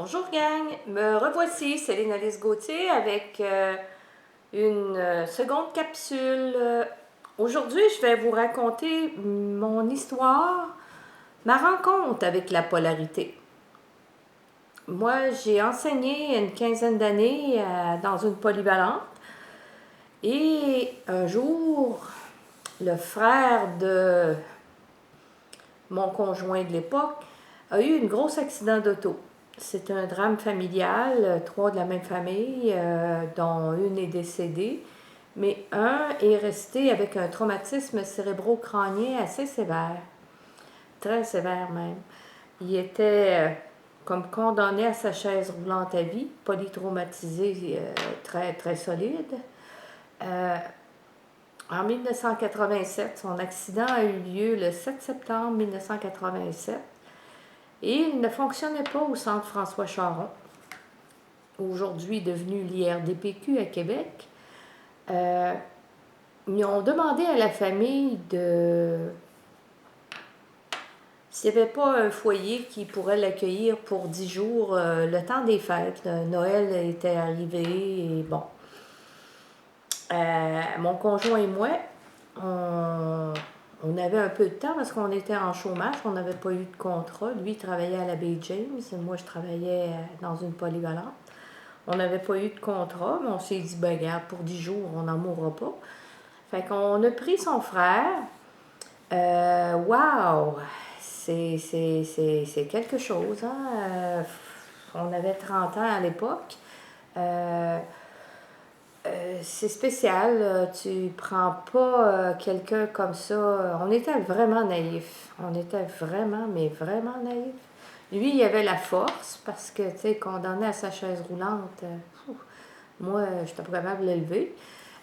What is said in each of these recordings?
Bonjour gang, me revoici, Céline Alice Gauthier avec une seconde capsule. Aujourd'hui, je vais vous raconter mon histoire, ma rencontre avec la polarité. Moi, j'ai enseigné une quinzaine d'années dans une polyvalente et un jour, le frère de mon conjoint de l'époque a eu un gros accident d'auto. C'est un drame familial, trois de la même famille, dont une est décédée, mais un est resté avec un traumatisme cérébro-crânien assez sévère, très sévère même. Il était comme condamné à sa chaise roulante à vie, polytraumatisé, très, très solide. En 1987, son accident a eu lieu le 7 septembre 1987. Et il ne fonctionnait pas au centre François Charon, aujourd'hui devenu l'IRDPQ à Québec. Ils ont demandé à la famille s'il n'y avait pas un foyer qui pourrait l'accueillir pour 10 jours, le temps des fêtes. Noël était arrivé et bon. Mon conjoint et moi, on avait un peu de temps parce qu'on était en chômage, on n'avait pas eu de contrat. Lui, il travaillait à la Baie James, et moi, je travaillais dans une polyvalente. On n'avait pas eu de contrat, mais on s'est dit, ben regarde, pour 10 jours, on n'en mourra pas. Fait qu'on a pris son frère. Wow! C'est quelque chose, hein? On avait 30 ans à l'époque. C'est spécial, tu prends pas quelqu'un comme ça. On était vraiment naïfs. On était vraiment, mais vraiment naïfs. Lui, il avait la force parce que, tu sais, condamné à sa chaise roulante, moi, je n'étais pas capable de l'élever.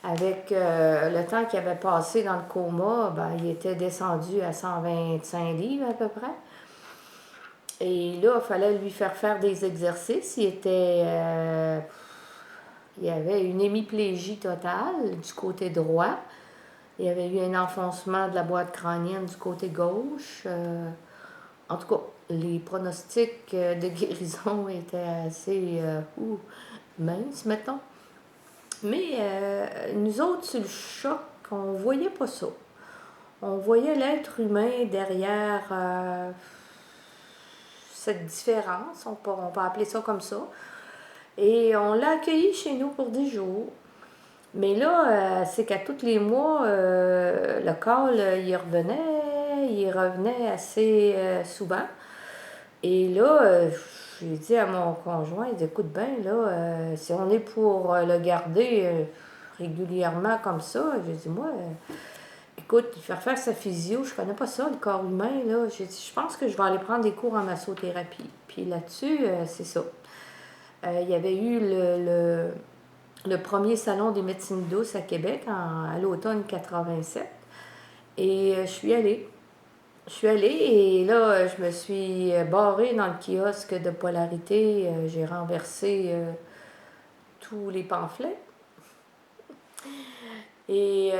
Avec le temps qu'il avait passé dans le coma, ben, il était descendu à 125 livres à peu près. Et là, il fallait lui faire des exercices. Il y avait une hémiplégie totale du côté droit. Il y avait eu un enfoncement de la boîte crânienne du côté gauche. En tout cas, les pronostics de guérison étaient assez minces, mettons. Mais nous autres, sur le choc, on voyait pas ça. On voyait l'être humain derrière cette différence, on peut appeler ça comme ça. Et on l'a accueilli chez nous pour 10 jours. Mais là, c'est qu'à tous les mois, le call, il revenait assez souvent. Et là, j'ai dit à mon conjoint, il dit, écoute bien, là, si on est pour le garder régulièrement comme ça, j'ai dit, moi, écoute, faire sa physio, je connais pas ça, le corps humain, là. J'ai dit, je pense que je vais aller prendre des cours en massothérapie. Puis là-dessus, c'est ça. Il y avait eu le premier salon des médecines douces à Québec à l'automne 87. Et je suis allée. Je suis allée et là, je me suis barrée dans le kiosque de polarité. J'ai renversé tous les pamphlets. Et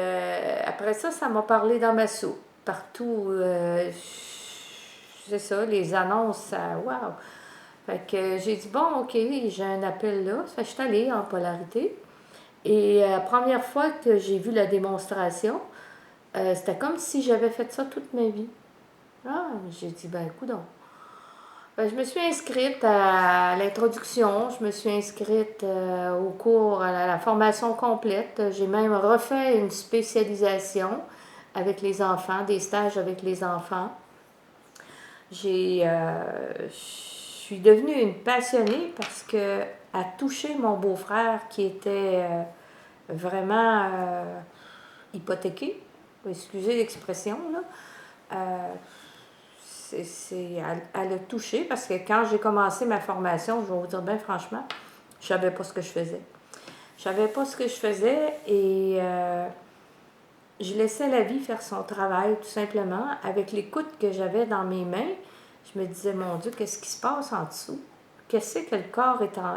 après ça, ça m'a parlé dans ma soupe. Partout, c'est ça, les annonces, ça, wow! Fait que j'ai dit, bon, OK, j'ai un appel là. Fait que je suis allée en polarité. Et la première fois que j'ai vu la démonstration, c'était comme si j'avais fait ça toute ma vie. Ah, j'ai dit, ben, coudonc. Ben, je me suis inscrite à l'introduction, je me suis inscrite au cours, à la formation complète. J'ai même refait une spécialisation avec les enfants, des stages avec les enfants. Je suis devenue une passionnée parce que à toucher mon beau-frère qui était vraiment hypothéqué, excusez l'expression, là, à le toucher parce que quand j'ai commencé ma formation, je vais vous dire bien franchement, je savais pas ce que je faisais. Je savais pas ce que je faisais et je laissais la vie faire son travail tout simplement. Avec l'écoute que j'avais dans mes mains, je me disais, mon Dieu, qu'est-ce qui se passe en dessous? Qu'est-ce que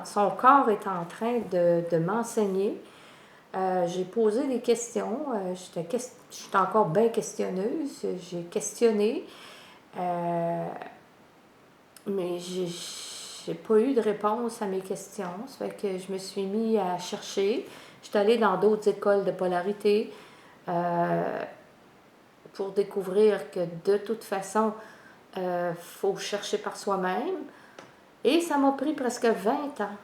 son corps est en train de m'enseigner? J'ai posé des questions. J'étais encore bien questionneuse. J'ai questionné. Mais j'ai pas eu de réponse à mes questions. Ça fait que je me suis mis à chercher. Je suis allée dans d'autres écoles de polarité pour découvrir que de toute façon, faut chercher par soi-même. Et ça m'a pris presque 20 ans,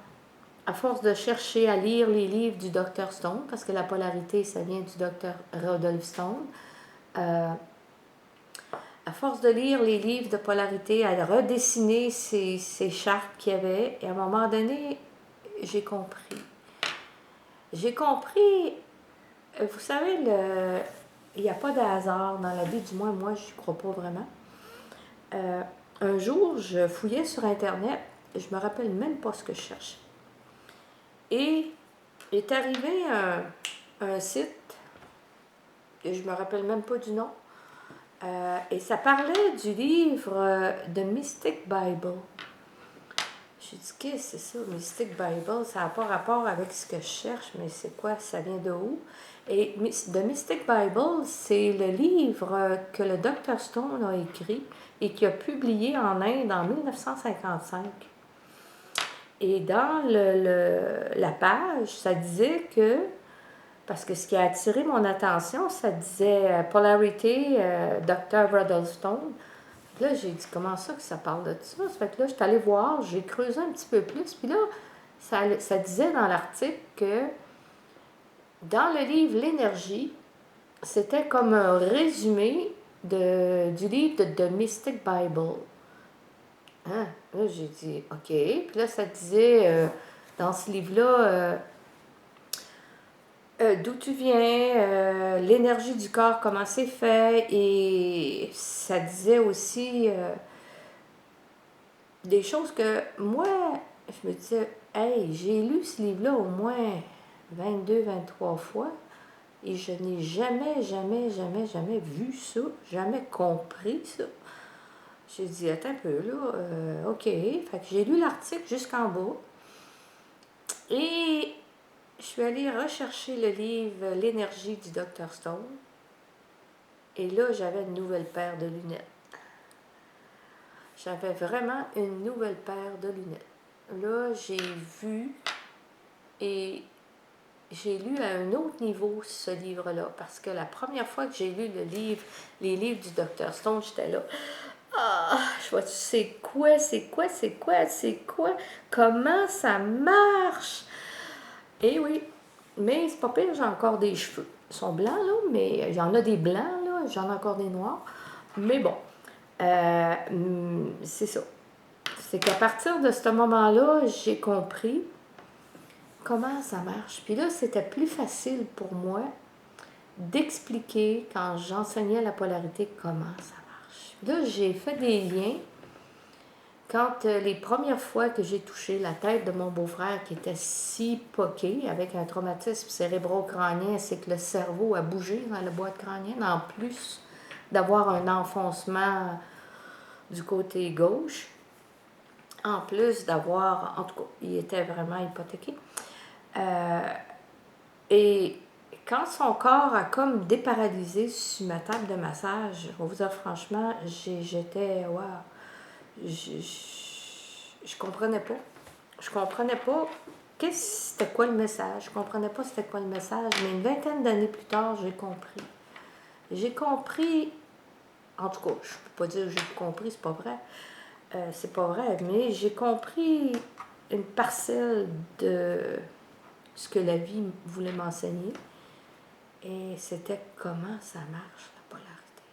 à force de chercher à lire les livres du Dr Stone, parce que la polarité, ça vient du Dr Rudolf Stone. À force de lire les livres de polarité, à redessiner ces chartes qu'il y avait, et à un moment donné, j'ai compris. J'ai compris, vous savez, il n'y a pas de hasard dans la vie, du moins moi, je ne crois pas vraiment. Un jour, je fouillais sur Internet, je me rappelle même pas ce que je cherchais. Et est arrivé un site, et je me rappelle même pas du nom, et ça parlait du livre de Mystic Bible. J'ai dit, qu'est-ce que c'est ça, Mystic Bible? Ça n'a pas rapport avec ce que je cherche, mais c'est quoi? Ça vient de où? Et The Mystic Bible, c'est le livre que le Dr Stone a écrit et qui a publié en Inde en 1955. Et dans la page, ça disait que, parce que ce qui a attiré mon attention, ça disait Polarity, Dr. Rudolf Stone. Là, j'ai dit, comment ça que ça parle de ça? Ça fait que là, je suis allée voir, j'ai creusé un petit peu plus, puis là, ça disait dans l'article que dans le livre L'énergie, c'était comme un résumé du livre de The Mystic Bible. Hein? Là, j'ai dit, OK. Puis là, ça disait, dans ce livre-là, d'où tu viens, l'énergie du corps, comment c'est fait, et ça disait aussi des choses que moi, je me disais, hey, j'ai lu ce livre-là au moins 22, 23 fois, et je n'ai jamais, jamais, jamais, jamais vu ça, jamais compris ça. J'ai dit, attends un peu, là, OK. Fait que j'ai lu l'article jusqu'en bas, et je suis allée rechercher le livre L'énergie du Dr Stone. Et là, j'avais une nouvelle paire de lunettes. J'avais vraiment une nouvelle paire de lunettes. Là, j'ai vu et j'ai lu à un autre niveau ce livre-là. Parce que la première fois que j'ai lu les livres du Dr Stone, j'étais là. Ah, je vois, c'est quoi? Comment ça marche? Eh oui, mais c'est pas pire, j'ai encore des cheveux. Ils sont blancs, là, mais j'en ai des blancs, là, j'en ai encore des noirs. Mais bon, c'est ça. C'est qu'à partir de ce moment-là, j'ai compris comment ça marche. Puis là, c'était plus facile pour moi d'expliquer, quand j'enseignais la polarité, comment ça marche. Là, j'ai fait des liens. Quand les premières fois que j'ai touché la tête de mon beau-frère qui était si poqué, avec un traumatisme cérébro-crânien, c'est que le cerveau a bougé dans la boîte crânienne, en plus d'avoir un enfoncement du côté gauche, en plus d'avoir, en tout cas, il était vraiment hypothéqué. Et quand son corps a comme déparalysé sur ma table de massage, je vais vous dire franchement, j'étais, wow, je comprenais pas. Je comprenais pas c'était quoi le message. Je comprenais pas c'était quoi le message, mais une vingtaine d'années plus tard, j'ai compris. J'ai compris, en tout cas, je peux pas dire que j'ai compris, c'est pas vrai, mais j'ai compris une parcelle de ce que la vie voulait m'enseigner, et c'était comment ça marche, la polarité.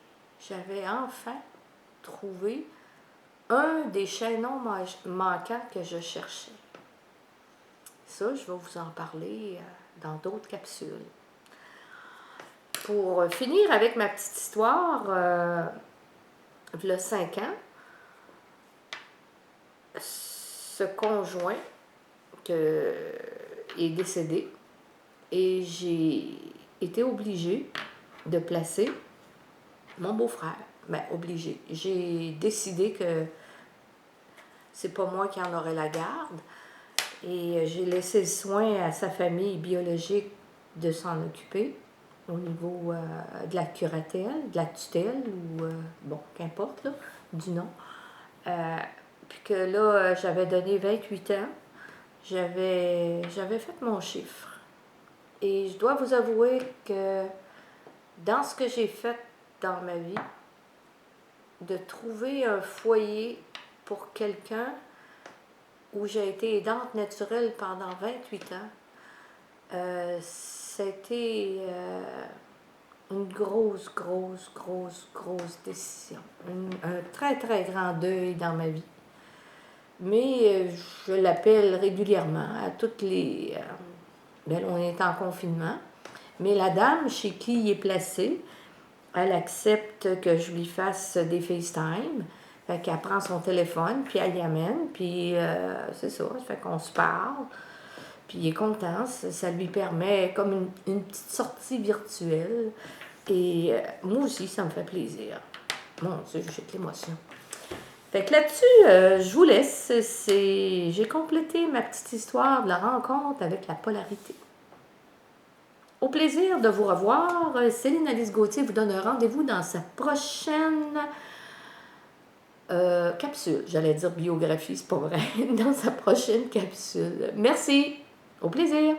J'avais enfin trouvé un des chaînons manquants que je cherchais. Ça, je vais vous en parler dans d'autres capsules. Pour finir avec ma petite histoire, il y a 5 ans, ce conjoint est décédé et j'ai été obligée de placer mon beau-frère. Ben, obligée. J'ai décidé que c'est pas moi qui en aurais la garde. Et j'ai laissé le soin à sa famille biologique de s'en occuper au niveau de la curatelle, de la tutelle, ou bon, qu'importe, là, du nom. puis que là, j'avais donné 28 ans, j'avais fait mon chiffre. Et je dois vous avouer que dans ce que j'ai fait dans ma vie, de trouver un foyer pour quelqu'un où j'ai été aidante naturelle pendant 28 ans, c'était une grosse décision. Un très, très grand deuil dans ma vie. Mais je l'appelle régulièrement, à toutes les... ben, on est en confinement. Mais la dame chez qui il est placé, elle accepte que je lui fasse des FaceTime. Fait qu'elle prend son téléphone, puis elle y amène, puis c'est ça. Fait qu'on se parle, puis il est content. Ça lui permet comme une petite sortie virtuelle. Et moi aussi, ça me fait plaisir. Mon Dieu, j'ai de l'émotion. Fait que là-dessus, je vous laisse. J'ai complété ma petite histoire de la rencontre avec la polarité. Au plaisir de vous revoir. Céline Alice Gauthier vous donne un rendez-vous dans sa prochaine capsule. J'allais dire biographie, c'est pas vrai. Dans sa prochaine capsule. Merci. Au plaisir.